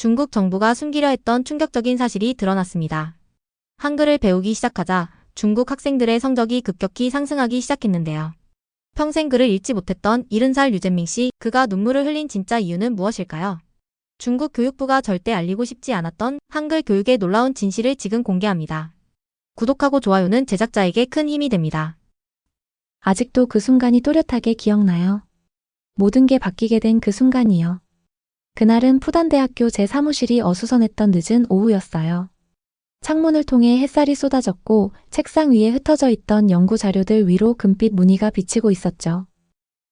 중국 정부가 숨기려 했던 충격적인 사실이 드러났습니다. 한글을 배우기 시작하자 중국 학생들의 성적이 급격히 상승하기 시작했는데요. 평생 글을 읽지 못했던 70살 유젠밍 씨, 그가 눈물을 흘린 진짜 이유는 무엇일까요? 중국 교육부가 절대 알리고 싶지 않았던 한글 교육의 놀라운 진실을 지금 공개합니다. 구독하고 좋아요는 제작자에게 큰 힘이 됩니다. 아직도 그 순간이 또렷하게 기억나요. 모든 게 바뀌게 된 그 순간이요. 그날은 푸단대학교 제 사무실이 어수선했던 늦은 오후였어요. 창문을 통해 햇살이 쏟아졌고 책상 위에 흩어져 있던 연구 자료들 위로 금빛 무늬가 비치고 있었죠.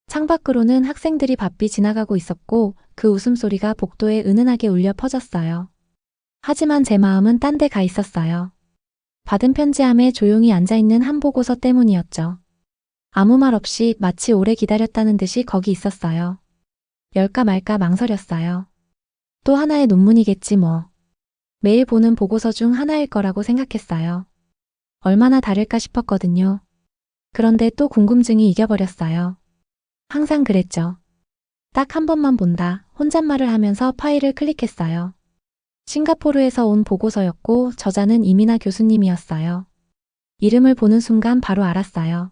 창밖으로는 학생들이 바삐 지나가고 있었고 그 웃음소리가 복도에 은은하게 울려 퍼졌어요. 하지만 제 마음은 딴 데 가 있었어요. 받은 편지함에 조용히 앉아있는 한 보고서 때문이었죠. 아무 말 없이 마치 오래 기다렸다는 듯이 거기 있었어요. 열까 말까 망설였어요. 또 하나의 논문이겠지 뭐. 매일 보는 보고서 중 하나일 거라고 생각했어요. 얼마나 다를까 싶었거든요. 그런데 또 궁금증이 이겨버렸어요. 항상 그랬죠. 딱 한 번만 본다, 혼잣말을 하면서 파일을 클릭했어요. 싱가포르에서 온 보고서였고 저자는 이민아 교수님이었어요. 이름을 보는 순간 바로 알았어요.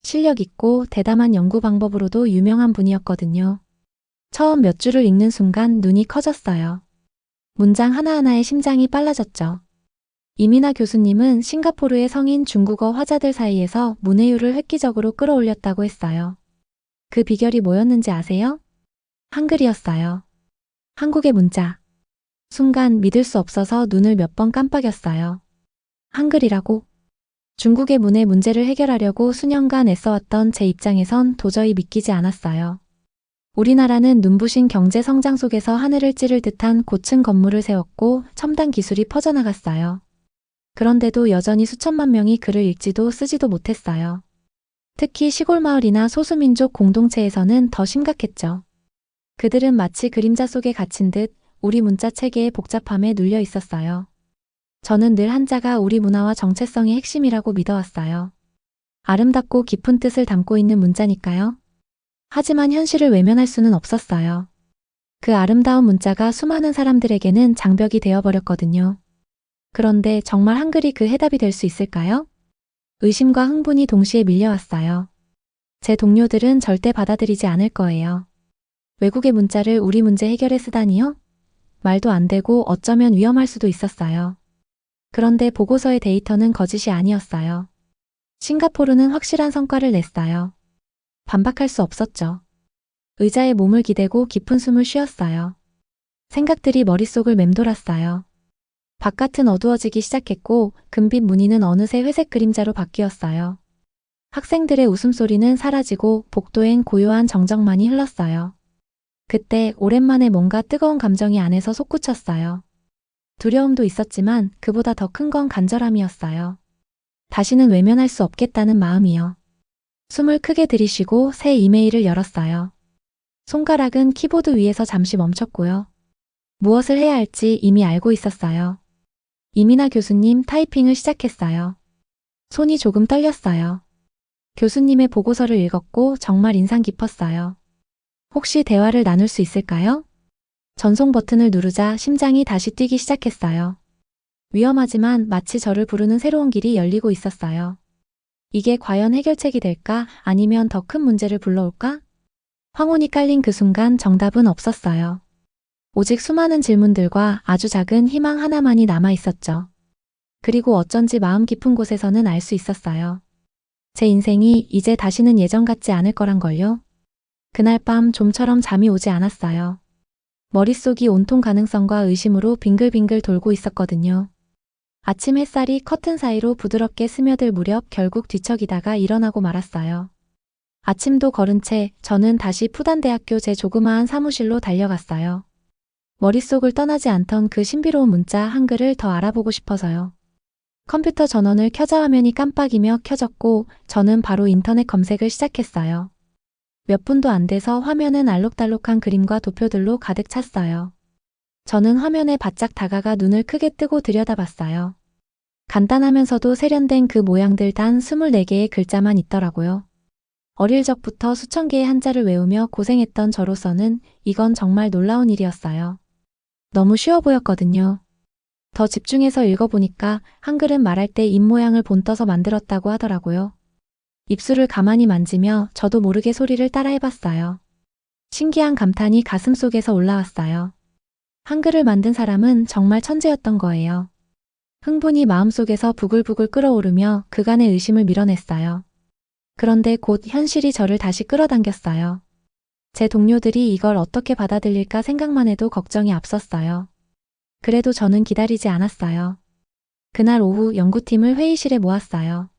실력 있고 대담한 연구 방법으로도 유명한 분이었거든요. 처음 몇 줄을 읽는 순간 눈이 커졌어요. 문장 하나하나에 심장이 빨라졌죠. 이민아 교수님은 싱가포르의 성인 중국어 화자들 사이에서 문해율을 획기적으로 끌어올렸다고 했어요. 그 비결이 뭐였는지 아세요? 한글이었어요. 한국의 문자. 순간 믿을 수 없어서 눈을 몇 번 깜빡였어요. 한글이라고? 중국의 문해 문제를 해결하려고 수년간 애써왔던 제 입장에선 도저히 믿기지 않았어요. 우리나라는 눈부신 경제 성장 속에서 하늘을 찌를 듯한 고층 건물을 세웠고 첨단 기술이 퍼져나갔어요. 그런데도 여전히 수천만 명이 글을 읽지도 쓰지도 못했어요. 특히 시골 마을이나 소수민족 공동체에서는 더 심각했죠. 그들은 마치 그림자 속에 갇힌 듯 우리 문자 체계의 복잡함에 눌려 있었어요. 저는 늘 한자가 우리 문화와 정체성의 핵심이라고 믿어왔어요. 아름답고 깊은 뜻을 담고 있는 문자니까요. 하지만 현실을 외면할 수는 없었어요. 그 아름다운 문자가 수많은 사람들에게는 장벽이 되어버렸거든요. 그런데 정말 한글이 그 해답이 될 수 있을까요? 의심과 흥분이 동시에 밀려왔어요. 제 동료들은 절대 받아들이지 않을 거예요. 외국의 문자를 우리 문제 해결에 쓰다니요? 말도 안 되고 어쩌면 위험할 수도 있었어요. 그런데 보고서의 데이터는 거짓이 아니었어요. 싱가포르는 확실한 성과를 냈어요. 반박할 수 없었죠. 의자에 몸을 기대고 깊은 숨을 쉬었어요. 생각들이 머릿속을 맴돌았어요. 바깥은 어두워지기 시작했고 금빛 무늬는 어느새 회색 그림자로 바뀌었어요. 학생들의 웃음소리는 사라지고 복도엔 고요한 정적만이 흘렀어요. 그때 오랜만에 뭔가 뜨거운 감정이 안에서 솟구쳤어요. 두려움도 있었지만 그보다 더 큰 건 간절함이었어요. 다시는 외면할 수 없겠다는 마음이요. 숨을 크게 들이쉬고 새 이메일을 열었어요. 손가락은 키보드 위에서 잠시 멈췄고요. 무엇을 해야 할지 이미 알고 있었어요. 이민아 교수님 타이핑을 시작했어요. 손이 조금 떨렸어요. 교수님의 보고서를 읽었고 정말 인상 깊었어요. 혹시 대화를 나눌 수 있을까요? 전송 버튼을 누르자 심장이 다시 뛰기 시작했어요. 위험하지만 마치 저를 부르는 새로운 길이 열리고 있었어요. 이게 과연 해결책이 될까? 아니면 더 큰 문제를 불러올까? 황혼이 깔린 그 순간 정답은 없었어요. 오직 수많은 질문들과 아주 작은 희망 하나만이 남아 있었죠. 그리고 어쩐지 마음 깊은 곳에서는 알 수 있었어요. 제 인생이 이제 다시는 예전 같지 않을 거란걸요. 그날 밤 좀처럼 잠이 오지 않았어요. 머릿속이 온통 가능성과 의심으로 빙글빙글 돌고 있었거든요. 아침 햇살이 커튼 사이로 부드럽게 스며들 무렵 결국 뒤척이다가 일어나고 말았어요. 아침도 거른 채 저는 다시 푸단대학교 제 조그마한 사무실로 달려갔어요. 머릿속을 떠나지 않던 그 신비로운 문자 한글을 더 알아보고 싶어서요. 컴퓨터 전원을 켜자 화면이 깜빡이며 켜졌고 저는 바로 인터넷 검색을 시작했어요. 몇 분도 안 돼서 화면은 알록달록한 그림과 도표들로 가득 찼어요. 저는 화면에 바짝 다가가 눈을 크게 뜨고 들여다봤어요. 간단하면서도 세련된 그 모양들 단 24개의 글자만 있더라고요. 어릴 적부터 수천 개의 한자를 외우며 고생했던 저로서는 이건 정말 놀라운 일이었어요. 너무 쉬워 보였거든요. 더 집중해서 읽어보니까 한글은 말할 때 입모양을 본떠서 만들었다고 하더라고요. 입술을 가만히 만지며 저도 모르게 소리를 따라해봤어요. 신기한 감탄이 가슴속에서 올라왔어요. 한글을 만든 사람은 정말 천재였던 거예요. 흥분이 마음속에서 부글부글 끓어오르며 그간의 의심을 밀어냈어요. 그런데 곧 현실이 저를 다시 끌어당겼어요. 제 동료들이 이걸 어떻게 받아들일까 생각만 해도 걱정이 앞섰어요. 그래도 저는 기다리지 않았어요. 그날 오후 연구팀을 회의실에 모았어요.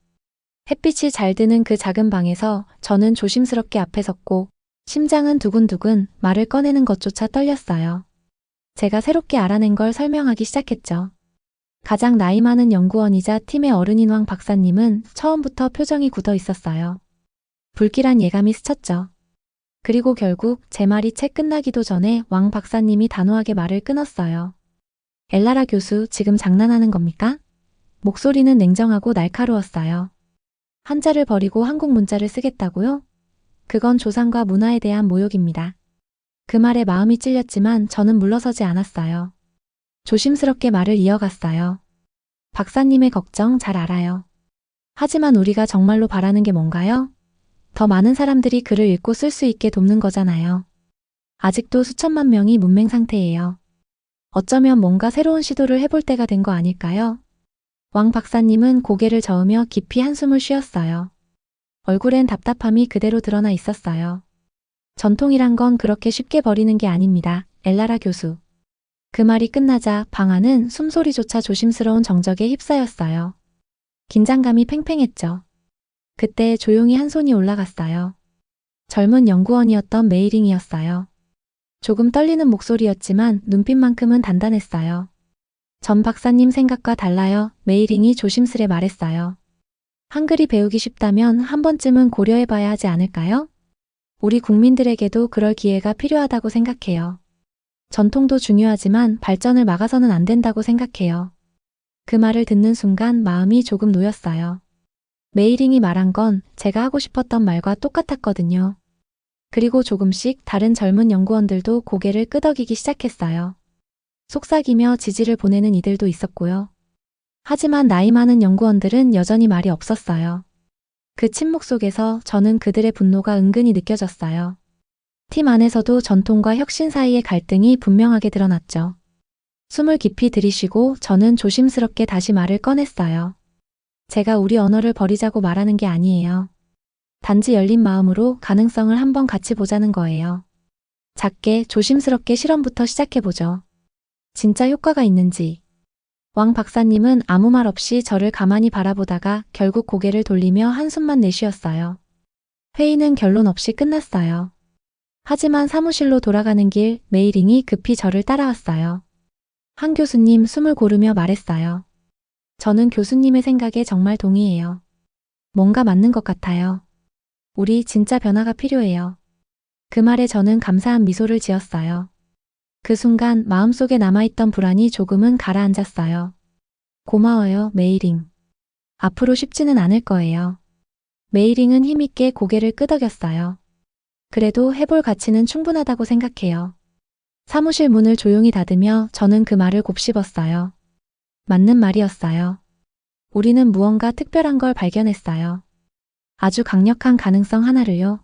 햇빛이 잘 드는 그 작은 방에서 저는 조심스럽게 앞에 섰고 심장은 두근두근 말을 꺼내는 것조차 떨렸어요. 제가 새롭게 알아낸 걸 설명하기 시작했죠. 가장 나이 많은 연구원이자 팀의 어른인 왕 박사님은 처음부터 표정이 굳어 있었어요. 불길한 예감이 스쳤죠. 그리고 결국 제 말이 채 끝나기도 전에 왕 박사님이 단호하게 말을 끊었어요. 엘라라 교수, 지금 장난하는 겁니까? 목소리는 냉정하고 날카로웠어요. 한자를 버리고 한국 문자를 쓰겠다고요? 그건 조상과 문화에 대한 모욕입니다. 그 말에 마음이 찔렸지만 저는 물러서지 않았어요. 조심스럽게 말을 이어갔어요. 박사님의 걱정 잘 알아요. 하지만 우리가 정말로 바라는 게 뭔가요? 더 많은 사람들이 글을 읽고 쓸 수 있게 돕는 거잖아요. 아직도 수천만 명이 문맹 상태예요. 어쩌면 뭔가 새로운 시도를 해볼 때가 된 거 아닐까요? 왕 박사님은 고개를 저으며 깊이 한숨을 쉬었어요. 얼굴엔 답답함이 그대로 드러나 있었어요. 전통이란 건 그렇게 쉽게 버리는 게 아닙니다. 엘라라 교수. 그 말이 끝나자 방 안은 숨소리조차 조심스러운 정적에 휩싸였어요. 긴장감이 팽팽했죠. 그때 조용히 한 손이 올라갔어요. 젊은 연구원이었던 메이링이었어요. 조금 떨리는 목소리였지만 눈빛만큼은 단단했어요. 전 박사님 생각과 달라요. 메이링이 조심스레 말했어요. 한글이 배우기 쉽다면 한 번쯤은 고려해봐야 하지 않을까요? 우리 국민들에게도 그럴 기회가 필요하다고 생각해요. 전통도 중요하지만 발전을 막아서는 안 된다고 생각해요. 그 말을 듣는 순간 마음이 조금 놓였어요. 메이링이 말한 건 제가 하고 싶었던 말과 똑같았거든요. 그리고 조금씩 다른 젊은 연구원들도 고개를 끄덕이기 시작했어요. 속삭이며 지지를 보내는 이들도 있었고요. 하지만 나이 많은 연구원들은 여전히 말이 없었어요. 그 침묵 속에서 저는 그들의 분노가 은근히 느껴졌어요. 팀 안에서도 전통과 혁신 사이의 갈등이 분명하게 드러났죠. 숨을 깊이 들이쉬고 저는 조심스럽게 다시 말을 꺼냈어요. 제가 우리 언어를 버리자고 말하는 게 아니에요. 단지 열린 마음으로 가능성을 한번 같이 보자는 거예요. 작게 조심스럽게 실험부터 시작해보죠. 진짜 효과가 있는지. 왕 박사님은 아무 말 없이 저를 가만히 바라보다가 결국 고개를 돌리며 한숨만 내쉬었어요. 회의는 결론 없이 끝났어요. 하지만 사무실로 돌아가는 길 메이링이 급히 저를 따라왔어요. 한 교수님 숨을 고르며 말했어요. 저는 교수님의 생각에 정말 동의해요. 뭔가 맞는 것 같아요. 우리 진짜 변화가 필요해요. 그 말에 저는 감사한 미소를 지었어요. 그 순간 마음속에 남아있던 불안이 조금은 가라앉았어요. 고마워요, 메이링. 앞으로 쉽지는 않을 거예요. 메이링은 힘있게 고개를 끄덕였어요. 그래도 해볼 가치는 충분하다고 생각해요. 사무실 문을 조용히 닫으며 저는 그 말을 곱씹었어요. 맞는 말이었어요. 우리는 무언가 특별한 걸 발견했어요. 아주 강력한 가능성 하나를요.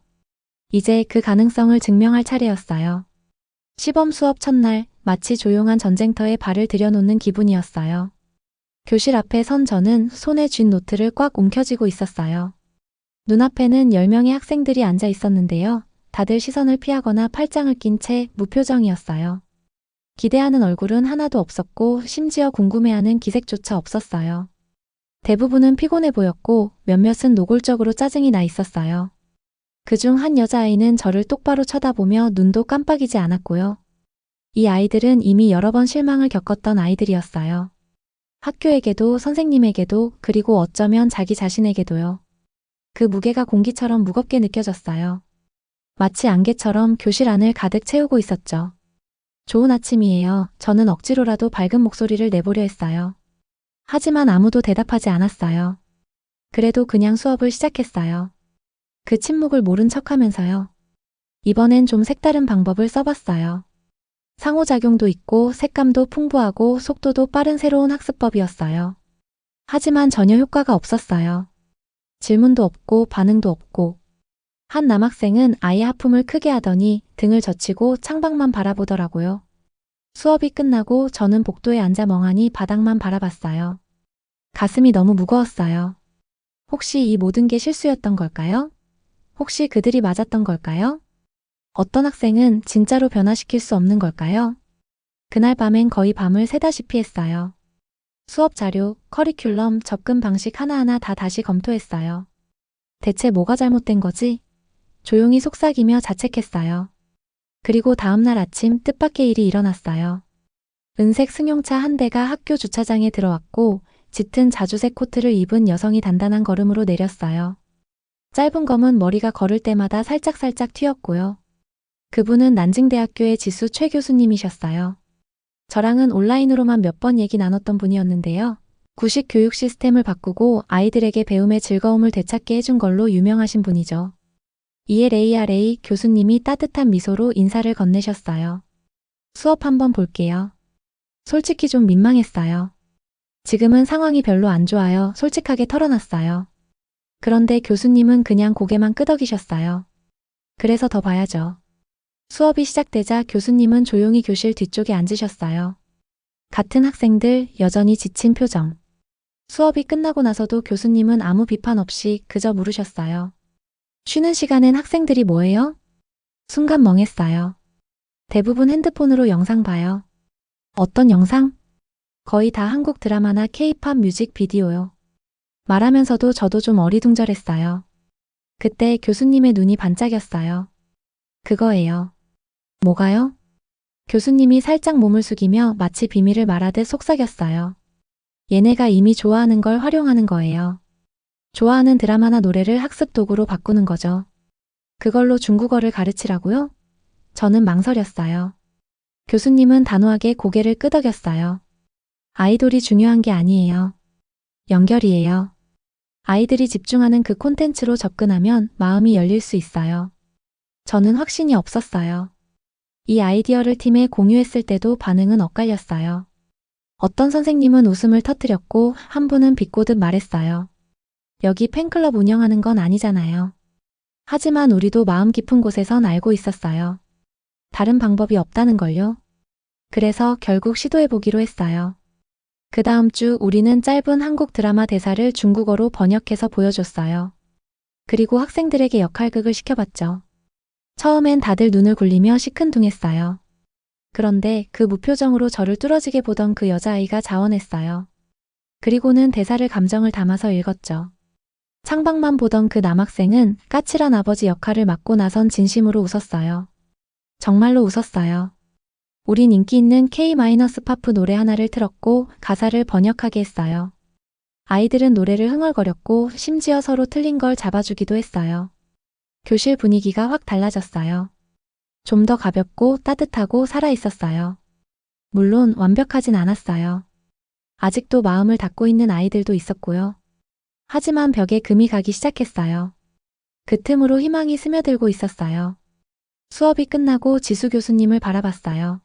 이제 그 가능성을 증명할 차례였어요. 시범 수업 첫날 마치 조용한 전쟁터에 발을 들여놓는 기분이었어요. 교실 앞에 선 저는 손에 쥔 노트를 꽉 움켜쥐고 있었어요. 눈앞에는 10명의 학생들이 앉아 있었는데요. 다들 시선을 피하거나 팔짱을 낀 채 무표정이었어요. 기대하는 얼굴은 하나도 없었고 심지어 궁금해하는 기색조차 없었어요. 대부분은 피곤해 보였고 몇몇은 노골적으로 짜증이 나 있었어요. 그중 한 여자아이는 저를 똑바로 쳐다보며 눈도 깜빡이지 않았고요. 이 아이들은 이미 여러 번 실망을 겪었던 아이들이었어요. 학교에게도 선생님에게도 그리고 어쩌면 자기 자신에게도요. 그 무게가 공기처럼 무겁게 느껴졌어요. 마치 안개처럼 교실 안을 가득 채우고 있었죠. 좋은 아침이에요. 저는 억지로라도 밝은 목소리를 내보려 했어요. 하지만 아무도 대답하지 않았어요. 그래도 그냥 수업을 시작했어요. 그 침묵을 모른 척하면서요. 이번엔 좀 색다른 방법을 써봤어요. 상호작용도 있고 색감도 풍부하고 속도도 빠른 새로운 학습법이었어요. 하지만 전혀 효과가 없었어요. 질문도 없고 반응도 없고. 한 남학생은 아예 하품을 크게 하더니 등을 젖히고 창밖만 바라보더라고요. 수업이 끝나고 저는 복도에 앉아 멍하니 바닥만 바라봤어요. 가슴이 너무 무거웠어요. 혹시 이 모든 게 실수였던 걸까요? 혹시 그들이 맞았던 걸까요? 어떤 학생은 진짜로 변화시킬 수 없는 걸까요? 그날 밤엔 거의 밤을 새다시피 했어요. 수업 자료, 커리큘럼, 접근 방식 하나하나 다 다시 검토했어요. 대체 뭐가 잘못된 거지? 조용히 속삭이며 자책했어요. 그리고 다음날 아침 뜻밖의 일이 일어났어요. 은색 승용차 한 대가 학교 주차장에 들어왔고 짙은 자주색 코트를 입은 여성이 단단한 걸음으로 내렸어요. 짧은 검은 머리가 걸을 때마다 살짝살짝 튀었고요. 그분은 난징대학교의 지수 최 교수님이셨어요. 저랑은 온라인으로만 몇 번 얘기 나눴던 분이었는데요. 구식 교육 시스템을 바꾸고 아이들에게 배움의 즐거움을 되찾게 해준 걸로 유명하신 분이죠. ELARA 교수님이 따뜻한 미소로 인사를 건네셨어요. 수업 한번 볼게요. 솔직히 좀 민망했어요. 지금은 상황이 별로 안 좋아요. 솔직하게 털어놨어요. 그런데 교수님은 그냥 고개만 끄덕이셨어요. 그래서 더 봐야죠. 수업이 시작되자 교수님은 조용히 교실 뒤쪽에 앉으셨어요. 같은 학생들 여전히 지친 표정. 수업이 끝나고 나서도 교수님은 아무 비판 없이 그저 물으셨어요. 쉬는 시간엔 학생들이 뭐 해요? 순간 멍했어요. 대부분 핸드폰으로 영상 봐요. 어떤 영상? 거의 다 한국 드라마나 K-팝 뮤직 비디오요. 말하면서도 저도 좀 어리둥절했어요. 그때 교수님의 눈이 반짝였어요. 그거예요. 뭐가요? 교수님이 살짝 몸을 숙이며 마치 비밀을 말하듯 속삭였어요. 얘네가 이미 좋아하는 걸 활용하는 거예요. 좋아하는 드라마나 노래를 학습 도구로 바꾸는 거죠. 그걸로 중국어를 가르치라고요? 저는 망설였어요. 교수님은 단호하게 고개를 끄덕였어요. 아이돌이 중요한 게 아니에요. 연결이에요. 아이들이 집중하는 그 콘텐츠로 접근하면 마음이 열릴 수 있어요. 저는 확신이 없었어요. 이 아이디어를 팀에 공유했을 때도 반응은 엇갈렸어요. 어떤 선생님은 웃음을 터뜨렸고 한 분은 비꼬듯 말했어요. 여기 팬클럽 운영하는 건 아니잖아요. 하지만 우리도 마음 깊은 곳에선 알고 있었어요. 다른 방법이 없다는 걸요. 그래서 결국 시도해보기로 했어요. 그 다음 주 우리는 짧은 한국 드라마 대사를 중국어로 번역해서 보여줬어요. 그리고 학생들에게 역할극을 시켜봤죠. 처음엔 다들 눈을 굴리며 시큰둥했어요. 그런데 그 무표정으로 저를 뚫어지게 보던 그 여자아이가 자원했어요. 그리고는 대사를 감정을 담아서 읽었죠. 창밖만 보던 그 남학생은 까칠한 아버지 역할을 맡고 나선 진심으로 웃었어요. 정말로 웃었어요. 우린 인기 있는 K-파프 노래 하나를 틀었고 가사를 번역하게 했어요. 아이들은 노래를 흥얼거렸고 심지어 서로 틀린 걸 잡아주기도 했어요. 교실 분위기가 확 달라졌어요. 좀 더 가볍고 따뜻하고 살아있었어요. 물론 완벽하진 않았어요. 아직도 마음을 닫고 있는 아이들도 있었고요. 하지만 벽에 금이 가기 시작했어요. 그 틈으로 희망이 스며들고 있었어요. 수업이 끝나고 지수 교수님을 바라봤어요.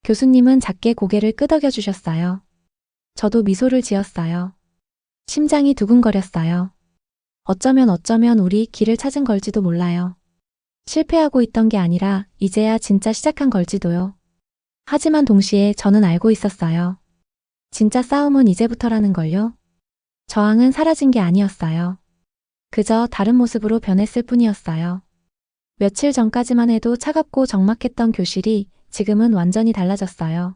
교수님은 작게 고개를 끄덕여 주셨어요. 저도 미소를 지었어요. 심장이 두근거렸어요. 어쩌면 우리 길을 찾은 걸지도 몰라요. 실패하고 있던 게 아니라 이제야 진짜 시작한 걸지도요. 하지만 동시에 저는 알고 있었어요. 진짜 싸움은 이제부터라는 걸요. 저항은 사라진 게 아니었어요. 그저 다른 모습으로 변했을 뿐이었어요. 며칠 전까지만 해도 차갑고 적막했던 교실이 지금은 완전히 달라졌어요.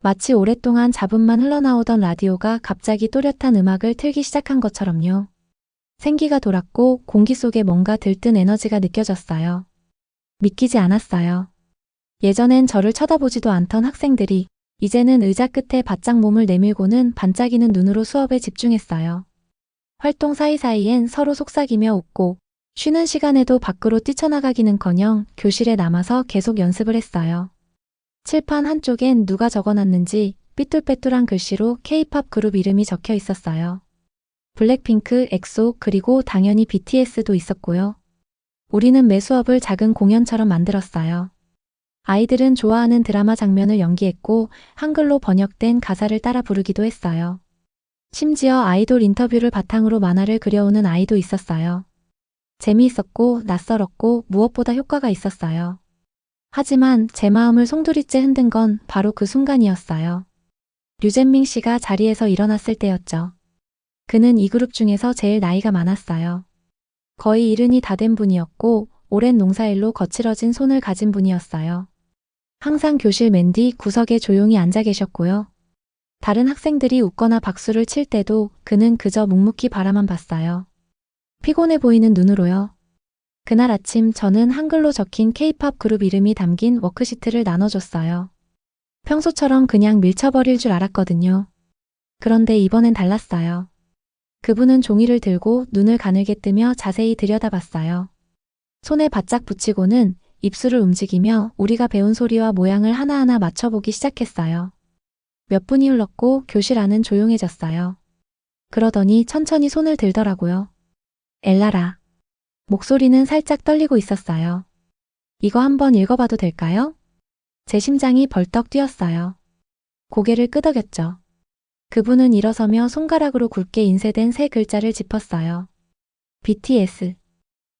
마치 오랫동안 잡음만 흘러나오던 라디오가 갑자기 또렷한 음악을 틀기 시작한 것처럼요. 생기가 돌았고 공기 속에 뭔가 들뜬 에너지가 느껴졌어요. 믿기지 않았어요. 예전엔 저를 쳐다보지도 않던 학생들이 이제는 의자 끝에 바짝 몸을 내밀고는 반짝이는 눈으로 수업에 집중했어요. 활동 사이사이엔 서로 속삭이며 웃고 쉬는 시간에도 밖으로 뛰쳐나가기는커녕 교실에 남아서 계속 연습을 했어요. 칠판 한쪽엔 누가 적어놨는지 삐뚤빼뚤한 글씨로 K-팝 그룹 이름이 적혀 있었어요. 블랙핑크, 엑소, 그리고 당연히 BTS도 있었고요. 우리는 매 수업을 작은 공연처럼 만들었어요. 아이들은 좋아하는 드라마 장면을 연기했고 한글로 번역된 가사를 따라 부르기도 했어요. 심지어 아이돌 인터뷰를 바탕으로 만화를 그려오는 아이도 있었어요. 재미있었고 낯설었고 무엇보다 효과가 있었어요. 하지만 제 마음을 송두리째 흔든 건 바로 그 순간이었어요. 류젠밍 씨가 자리에서 일어났을 때였죠. 그는 이 그룹 중에서 제일 나이가 많았어요. 거의 70이 다 된 분이었고 오랜 농사일로 거칠어진 손을 가진 분이었어요. 항상 교실 맨 뒤 구석에 조용히 앉아 계셨고요. 다른 학생들이 웃거나 박수를 칠 때도 그는 그저 묵묵히 바라만 봤어요. 피곤해 보이는 눈으로요. 그날 아침 저는 한글로 적힌 K-팝 그룹 이름이 담긴 워크시트를 나눠줬어요. 평소처럼 그냥 밀쳐버릴 줄 알았거든요. 그런데 이번엔 달랐어요. 그분은 종이를 들고 눈을 가늘게 뜨며 자세히 들여다봤어요. 손에 바짝 붙이고는 입술을 움직이며 우리가 배운 소리와 모양을 하나하나 맞춰보기 시작했어요. 몇 분이 흘렀고 교실 안은 조용해졌어요. 그러더니 천천히 손을 들더라고요. 엘라라. 목소리는 살짝 떨리고 있었어요. 이거 한번 읽어봐도 될까요? 제 심장이 벌떡 뛰었어요. 고개를 끄덕였죠. 그분은 일어서며 손가락으로 굵게 인쇄된 세 글자를 짚었어요. BTS.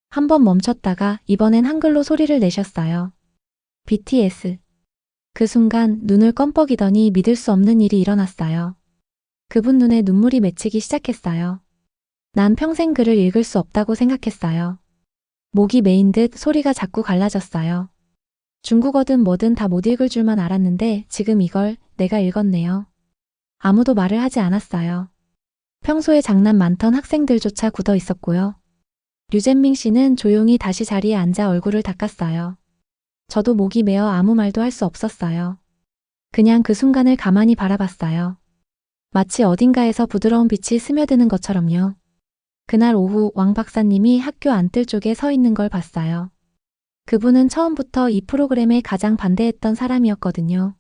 한번 멈췄다가 이번엔 한글로 소리를 내셨어요. BTS. 그 순간 눈을 껌뻑이더니 믿을 수 없는 일이 일어났어요. 그분 눈에 눈물이 맺히기 시작했어요. 난 평생 글을 읽을 수 없다고 생각했어요. 목이 메인 듯 소리가 자꾸 갈라졌어요. 중국어든 뭐든 다 못 읽을 줄만 알았는데 지금 이걸 내가 읽었네요. 아무도 말을 하지 않았어요. 평소에 장난 많던 학생들조차 굳어 있었고요. 류젠밍 씨는 조용히 다시 자리에 앉아 얼굴을 닦았어요. 저도 목이 메어 아무 말도 할 수 없었어요. 그냥 그 순간을 가만히 바라봤어요. 마치 어딘가에서 부드러운 빛이 스며드는 것처럼요. 그날 오후 왕 박사님이 학교 안뜰 쪽에 서 있는 걸 봤어요. 그분은 처음부터 이 프로그램에 가장 반대했던 사람이었거든요.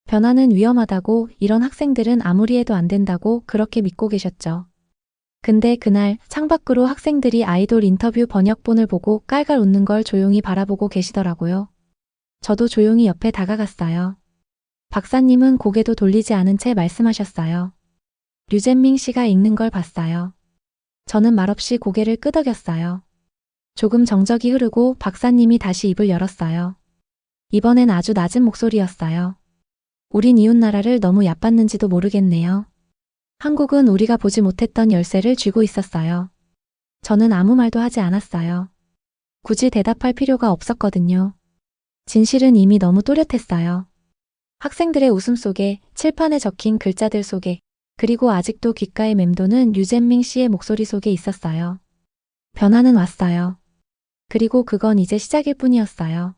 변화는 위험하다고, 이런 학생들은 아무리 해도 안 된다고 그렇게 믿고 계셨죠. 근데 그날 창밖으로 학생들이 아이돌 인터뷰 번역본을 보고 깔깔 웃는 걸 조용히 바라보고 계시더라고요. 저도 조용히 옆에 다가갔어요. 박사님은 고개도 돌리지 않은 채 말씀하셨어요. 류젠밍 씨가 읽는 걸 봤어요. 저는 말없이 고개를 끄덕였어요. 조금 정적이 흐르고 박사님이 다시 입을 열었어요. 이번엔 아주 낮은 목소리였어요. 우린 이웃나라를 너무 얕봤는지도 모르겠네요. 한국은 우리가 보지 못했던 열쇠를 쥐고 있었어요. 저는 아무 말도 하지 않았어요. 굳이 대답할 필요가 없었거든요. 진실은 이미 너무 또렷했어요. 학생들의 웃음 속에, 칠판에 적힌 글자들 속에, 그리고 아직도 귓가에 맴도는 류젠밍 씨의 목소리 속에 있었어요. 변화는 왔어요. 그리고 그건 이제 시작일 뿐이었어요.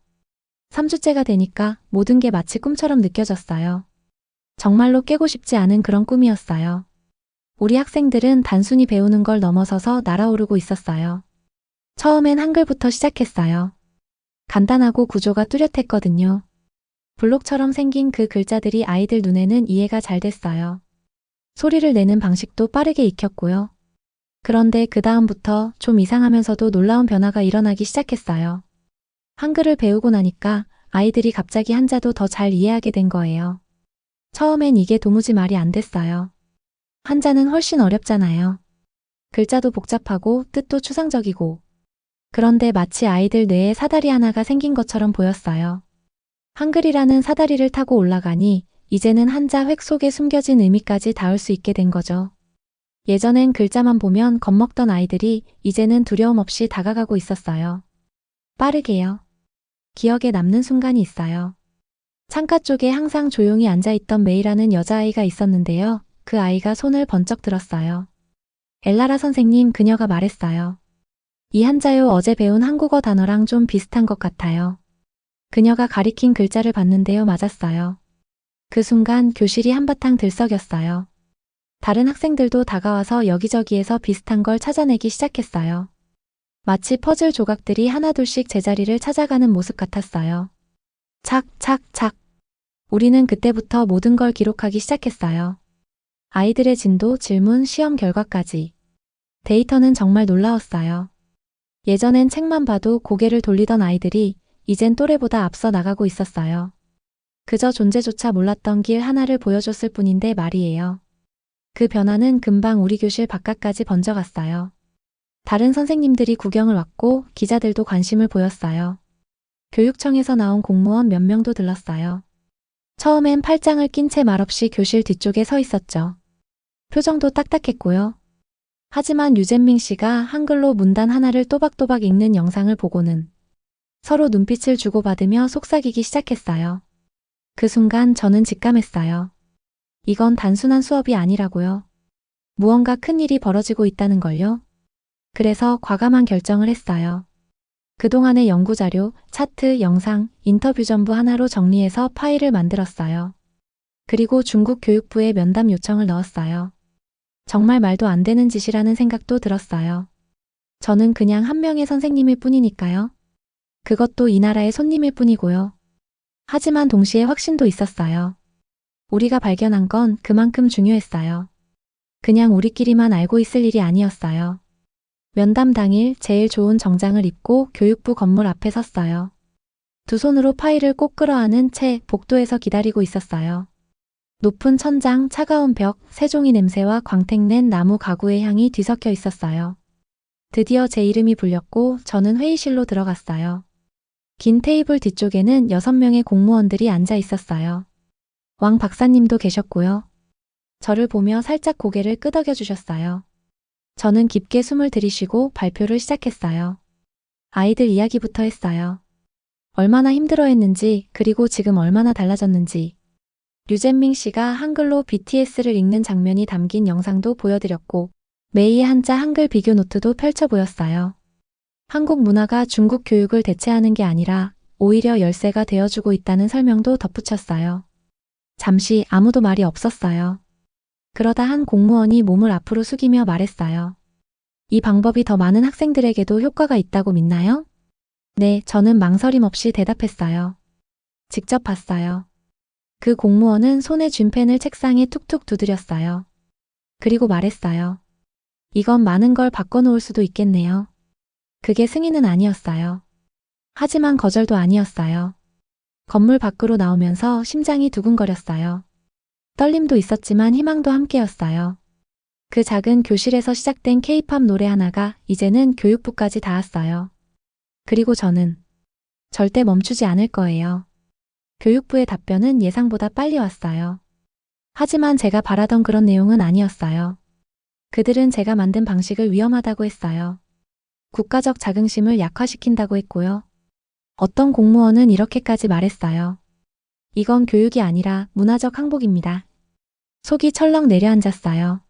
3주째가 되니까 모든 게 마치 꿈처럼 느껴졌어요. 정말로 깨고 싶지 않은 그런 꿈이었어요. 우리 학생들은 단순히 배우는 걸 넘어서서 날아오르고 있었어요. 처음엔 한글부터 시작했어요. 간단하고 구조가 뚜렷했거든요. 블록처럼 생긴 그 글자들이 아이들 눈에는 이해가 잘 됐어요. 소리를 내는 방식도 빠르게 익혔고요. 그런데 그 다음부터 좀 이상하면서도 놀라운 변화가 일어나기 시작했어요. 한글을 배우고 나니까 아이들이 갑자기 한자도 더 잘 이해하게 된 거예요. 처음엔 이게 도무지 말이 안 됐어요. 한자는 훨씬 어렵잖아요. 글자도 복잡하고 뜻도 추상적이고. 그런데 마치 아이들 뇌에 사다리 하나가 생긴 것처럼 보였어요. 한글이라는 사다리를 타고 올라가니 이제는 한자 획 속에 숨겨진 의미까지 닿을 수 있게 된 거죠. 예전엔 글자만 보면 겁먹던 아이들이 이제는 두려움 없이 다가가고 있었어요. 빠르게요. 기억에 남는 순간이 있어요. 창가 쪽에 항상 조용히 앉아있던 메이라는 여자아이가 있었는데요. 그 아이가 손을 번쩍 들었어요. 엘라라 선생님, 그녀가 말했어요. 이 한자요, 어제 배운 한국어 단어랑 좀 비슷한 것 같아요. 그녀가 가리킨 글자를 봤는데요, 맞았어요. 그 순간 교실이 한바탕 들썩였어요. 다른 학생들도 다가와서 여기저기에서 비슷한 걸 찾아내기 시작했어요. 마치 퍼즐 조각들이 하나둘씩 제자리를 찾아가는 모습 같았어요. 착, 착, 착. 우리는 그때부터 모든 걸 기록하기 시작했어요. 아이들의 진도, 질문, 시험 결과까지. 데이터는 정말 놀라웠어요. 예전엔 책만 봐도 고개를 돌리던 아이들이 이젠 또래보다 앞서 나가고 있었어요. 그저 존재조차 몰랐던 길 하나를 보여줬을 뿐인데 말이에요. 그 변화는 금방 우리 교실 바깥까지 번져갔어요. 다른 선생님들이 구경을 왔고 기자들도 관심을 보였어요. 교육청에서 나온 공무원 몇 명도 들렀어요. 처음엔 팔짱을 낀 채 말없이 교실 뒤쪽에 서 있었죠. 표정도 딱딱했고요. 하지만 유잼밍 씨가 한글로 문단 하나를 또박또박 읽는 영상을 보고는 서로 눈빛을 주고받으며 속삭이기 시작했어요. 그 순간 저는 직감했어요. 이건 단순한 수업이 아니라고요. 무언가 큰 일이 벌어지고 있다는 걸요. 그래서 과감한 결정을 했어요. 그동안의 연구자료, 차트, 영상, 인터뷰 전부 하나로 정리해서 파일을 만들었어요. 그리고 중국 교육부에 면담 요청을 넣었어요. 정말 말도 안 되는 짓이라는 생각도 들었어요. 저는 그냥 한 명의 선생님일 뿐이니까요. 그것도 이 나라의 손님일 뿐이고요. 하지만 동시에 확신도 있었어요. 우리가 발견한 건 그만큼 중요했어요. 그냥 우리끼리만 알고 있을 일이 아니었어요. 면담 당일 제일 좋은 정장을 입고 교육부 건물 앞에 섰어요. 두 손으로 파일을 꼭 끌어안은 채 복도에서 기다리고 있었어요. 높은 천장, 차가운 벽, 새종이 냄새와 광택낸 나무 가구의 향이 뒤섞여 있었어요. 드디어 제 이름이 불렸고 저는 회의실로 들어갔어요. 긴 테이블 뒤쪽에는 6명의 공무원들이 앉아 있었어요. 왕 박사님도 계셨고요. 저를 보며 살짝 고개를 끄덕여 주셨어요. 저는 깊게 숨을 들이쉬고 발표를 시작했어요. 아이들 이야기부터 했어요. 얼마나 힘들어했는지, 그리고 지금 얼마나 달라졌는지. 류잼밍 씨가 한글로 BTS를 읽는 장면이 담긴 영상도 보여드렸고, 매일 한자 한글 비교 노트도 펼쳐 보였어요. 한국 문화가 중국 교육을 대체하는 게 아니라 오히려 열쇠가 되어주고 있다는 설명도 덧붙였어요. 잠시 아무도 말이 없었어요. 그러다 한 공무원이 몸을 앞으로 숙이며 말했어요. 이 방법이 더 많은 학생들에게도 효과가 있다고 믿나요? 네, 저는 망설임 없이 대답했어요. 직접 봤어요. 그 공무원은 손에 쥔 펜을 책상에 툭툭 두드렸어요. 그리고 말했어요. 이건 많은 걸 바꿔놓을 수도 있겠네요. 그게 승인은 아니었어요. 하지만 거절도 아니었어요. 건물 밖으로 나오면서 심장이 두근거렸어요. 떨림도 있었지만 희망도 함께였어요. 그 작은 교실에서 시작된 K-팝 노래 하나가 이제는 교육부까지 닿았어요. 그리고 저는 절대 멈추지 않을 거예요. 교육부의 답변은 예상보다 빨리 왔어요. 하지만 제가 바라던 그런 내용은 아니었어요. 그들은 제가 만든 방식을 위험하다고 했어요. 국가적 자긍심을 약화시킨다고 했고요. 어떤 공무원은 이렇게까지 말했어요. 이건 교육이 아니라 문화적 항복입니다. 속이 철렁 내려앉았어요.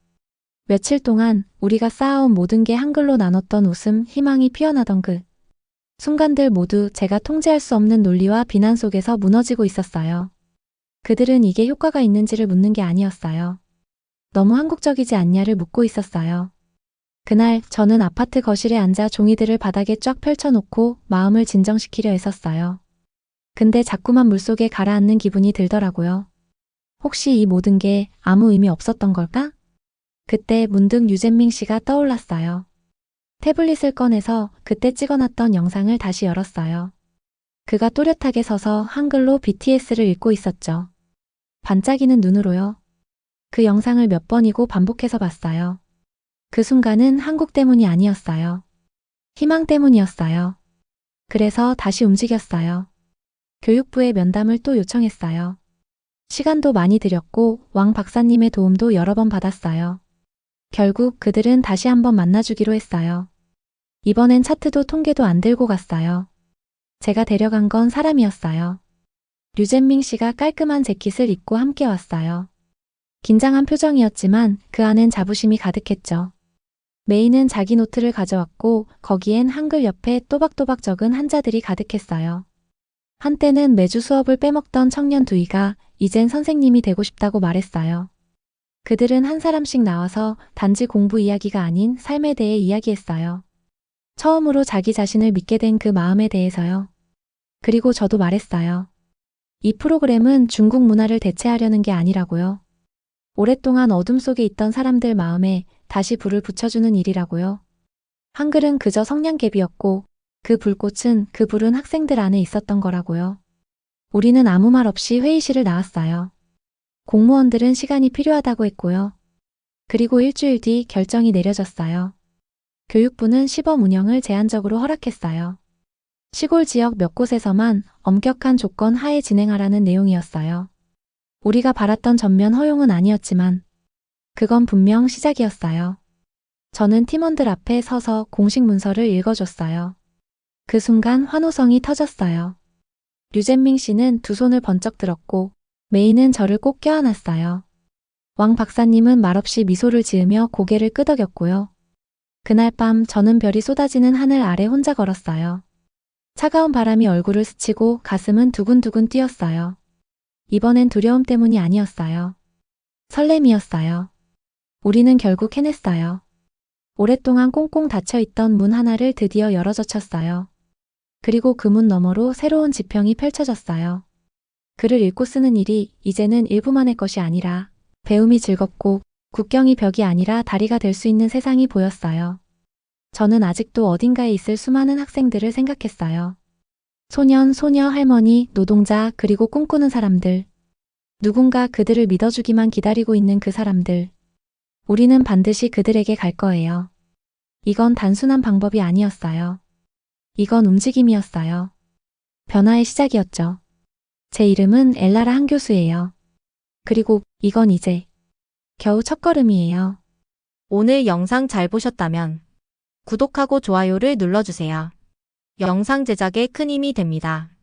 며칠 동안 우리가 쌓아온 모든 게 한글로 나눴던 웃음, 희망이 피어나던 그 순간들 모두 제가 통제할 수 없는 논리와 비난 속에서 무너지고 있었어요. 그들은 이게 효과가 있는지를 묻는 게 아니었어요. 너무 한국적이지 않냐를 묻고 있었어요. 그날 저는 아파트 거실에 앉아 종이들을 바닥에 쫙 펼쳐놓고 마음을 진정시키려 애썼어요. 근데 자꾸만 물속에 가라앉는 기분이 들더라고요. 혹시 이 모든 게 아무 의미 없었던 걸까? 그때 문득 유잼밍 씨가 떠올랐어요. 태블릿을 꺼내서 그때 찍어놨던 영상을 다시 열었어요. 그가 또렷하게 서서 한글로 BTS를 읽고 있었죠. 반짝이는 눈으로요. 그 영상을 몇 번이고 반복해서 봤어요. 그 순간은 한국 때문이 아니었어요. 희망 때문이었어요. 그래서 다시 움직였어요. 교육부에 면담을 또 요청했어요. 시간도 많이 들였고 왕 박사님의 도움도 여러 번 받았어요. 결국 그들은 다시 한번 만나주기로 했어요. 이번엔 차트도 통계도 안 들고 갔어요. 제가 데려간 건 사람이었어요. 류잼밍 씨가 깔끔한 재킷을 입고 함께 왔어요. 긴장한 표정이었지만 그 안엔 자부심이 가득했죠. 메이는 자기 노트를 가져왔고 거기엔 한글 옆에 또박또박 적은 한자들이 가득했어요. 한때는 매주 수업을 빼먹던 청년 두이가 이젠 선생님이 되고 싶다고 말했어요. 그들은 한 사람씩 나와서 단지 공부 이야기가 아닌 삶에 대해 이야기했어요. 처음으로 자기 자신을 믿게 된 그 마음에 대해서요. 그리고 저도 말했어요. 이 프로그램은 중국 문화를 대체하려는 게 아니라고요. 오랫동안 어둠 속에 있던 사람들 마음에 다시 불을 붙여주는 일이라고요. 한글은 그저 성냥개비였고 그 불꽃은 그 불은 학생들 안에 있었던 거라고요. 우리는 아무 말 없이 회의실을 나왔어요. 공무원들은 시간이 필요하다고 했고요. 그리고 일주일 뒤 결정이 내려졌어요. 교육부는 시범 운영을 제한적으로 허락했어요. 시골 지역 몇 곳에서만 엄격한 조건 하에 진행하라는 내용이었어요. 우리가 바랐던 전면 허용은 아니었지만 그건 분명 시작이었어요. 저는 팀원들 앞에 서서 공식 문서를 읽어줬어요. 그 순간 환호성이 터졌어요. 류젠밍 씨는 두 손을 번쩍 들었고 메이는 저를 꼭 껴안았어요. 왕 박사님은 말없이 미소를 지으며 고개를 끄덕였고요. 그날 밤 저는 별이 쏟아지는 하늘 아래 혼자 걸었어요. 차가운 바람이 얼굴을 스치고 가슴은 두근두근 뛰었어요. 이번엔 두려움 때문이 아니었어요. 설렘이었어요. 우리는 결국 해냈어요. 오랫동안 꽁꽁 닫혀있던 문 하나를 드디어 열어젖혔어요. 그리고 그 문 너머로 새로운 지평이 펼쳐졌어요. 글을 읽고 쓰는 일이 이제는 일부만의 것이 아니라 배움이 즐겁고 국경이 벽이 아니라 다리가 될 수 있는 세상이 보였어요. 저는 아직도 어딘가에 있을 수많은 학생들을 생각했어요. 소년, 소녀, 할머니, 노동자, 그리고 꿈꾸는 사람들. 누군가 그들을 믿어주기만 기다리고 있는 그 사람들. 우리는 반드시 그들에게 갈 거예요. 이건 단순한 방법이 아니었어요. 이건 움직임이었어요. 변화의 시작이었죠. 제 이름은 엘라라 한 교수예요. 그리고 이건 이제 겨우 첫걸음이에요. 오늘 영상 잘 보셨다면 구독하고 좋아요를 눌러주세요. 영상 제작에 큰 힘이 됩니다.